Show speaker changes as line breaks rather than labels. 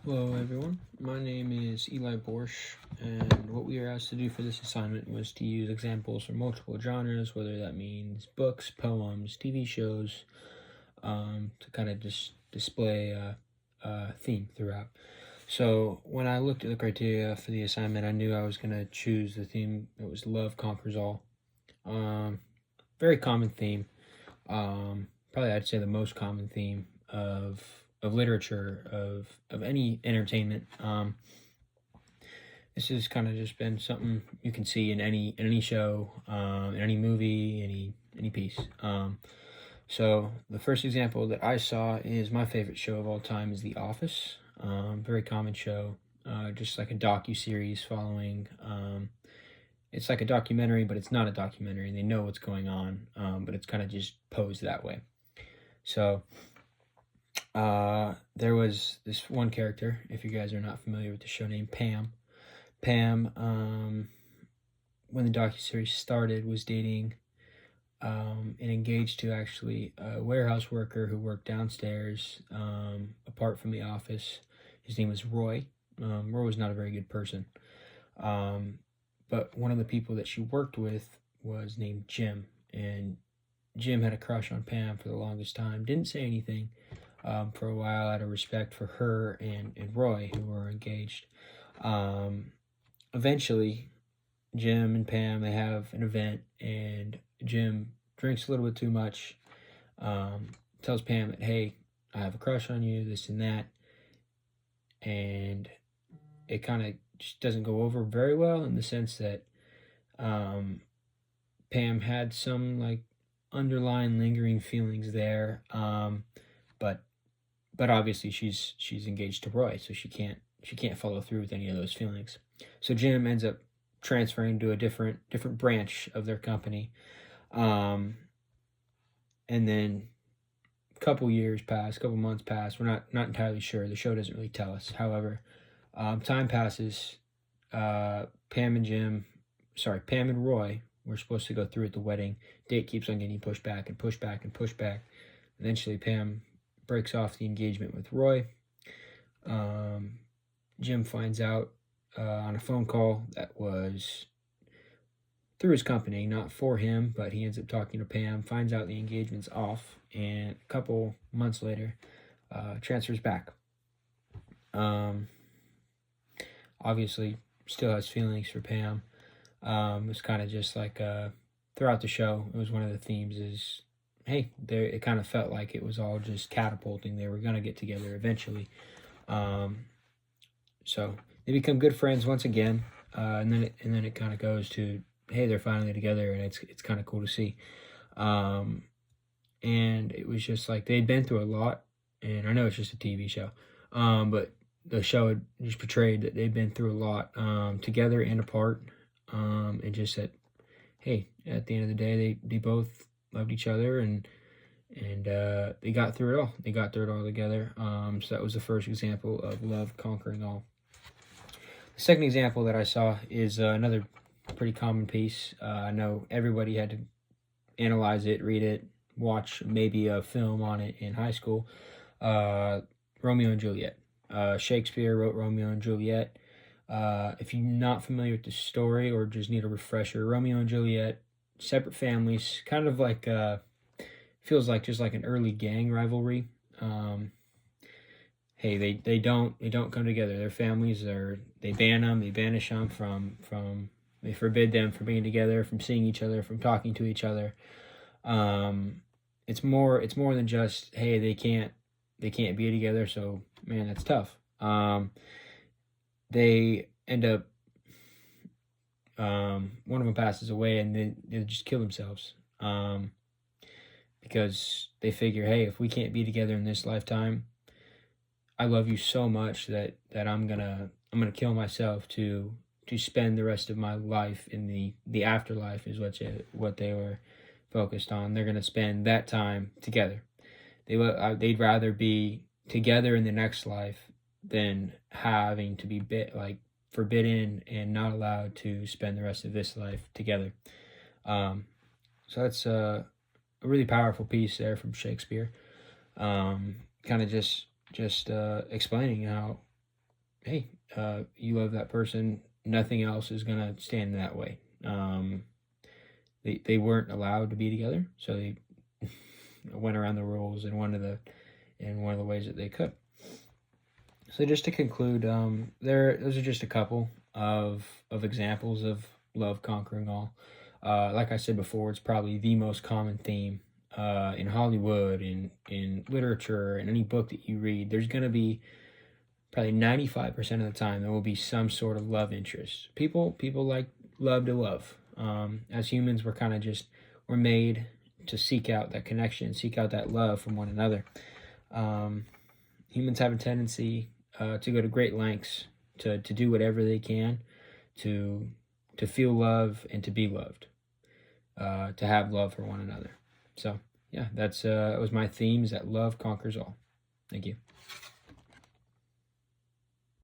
Hello everyone, my name is Eli Borsch, and what we were asked to do for this assignment was to use examples from multiple genres, whether that means books, poems, TV shows, to kind of just display a theme throughout. So when I looked at the criteria for the assignment, I knew I was going to choose the theme that was love conquers all. Very common theme, probably I'd say the most common theme of literature, of any entertainment. This has kind of just been something you can see in any show, in any movie, any piece. So the first example that I saw is my favorite show of all time is The Office. Very common show, just like a docu-series following. It's like a documentary, but it's not a documentary. They know what's going on, but it's kind of just posed that way. So there was this one character, if you guys are not familiar with the show, named Pam. Pam, when the docuseries started, was dating and engaged to actually a warehouse worker who worked downstairs, apart from the office. His name was Roy. Roy was not a very good person. But one of the people that she worked with was named Jim, and Jim had a crush on Pam for the longest time. Didn't say anything for a while out of respect for her and Roy, who were engaged. Eventually, Jim and Pam, they have an event, and Jim drinks a little bit too much, tells Pam that, hey, I have a crush on you, this and that, and it kind of just doesn't go over very well in the sense that Pam had some like underlying lingering feelings there, but obviously she's engaged to Roy, so she can't follow through with any of those feelings. So Jim ends up transferring to a different branch of their company, and then a couple months pass. We're not entirely sure. The show doesn't really tell us. However, time passes. Pam and Roy were supposed to go through at the wedding. Date keeps on getting pushed back and pushed back and pushed back. Eventually, Pam breaks off the engagement with Roy. Jim finds out on a phone call that was through his company, not for him, but he ends up talking to Pam, finds out the engagement's off, and a couple months later, transfers back. Obviously, still has feelings for Pam. It's kind of just like throughout the show, it was one of the themes is, hey, it kind of felt like it was all just catapulting. They were going to get together eventually. So they become good friends once again, and then it kind of goes to, hey, they're finally together, and it's kind of cool to see. And it was just like they'd been through a lot, and I know it's just a TV show, but the show had just portrayed that they'd been through a lot, together and apart, and just that, hey, at the end of the day, they both loved each other, and they got through it all. They got through it all together. So that was the first example of love conquering all. The second example that I saw is another pretty common piece. I know everybody had to analyze it, read it, watch maybe a film on it in high school. Romeo and Juliet. Shakespeare wrote Romeo and Juliet. If you're not familiar with the story or just need a refresher, Romeo and Juliet, separate families, kind of like feels like just like an early gang rivalry. Hey, they don't come together. Their families they banish them from they forbid them from being together, from seeing each other, from talking to each other. It's more than just, hey, they can't be together, so man, that's tough. They end up one of them passes away, and they just kill themselves, because they figure, hey, if we can't be together in this lifetime, I love you so much that I'm gonna kill myself to spend the rest of my life in the afterlife is what they were focused on. They're gonna spend that time together. They'd rather be together in the next life than having to be forbidden and not allowed to spend the rest of this life together. So that's a really powerful piece there from Shakespeare. Kind of just explaining how hey, you love that person. Nothing else is gonna stand in that way. They weren't allowed to be together, so they went around the rules in one of the ways that they could. So just to conclude, those are just a couple of examples of love conquering all. Like I said before, it's probably the most common theme in Hollywood, in literature, in any book that you read. There's going to be probably 95% of the time there will be some sort of love interest. People like love to love. As humans, we're made to seek out that connection, seek out that love from one another. Humans have a tendency to go to great lengths to do whatever they can to feel love and to be loved, to have love for one another. So yeah, that was my theme, is that love conquers all. Thank you.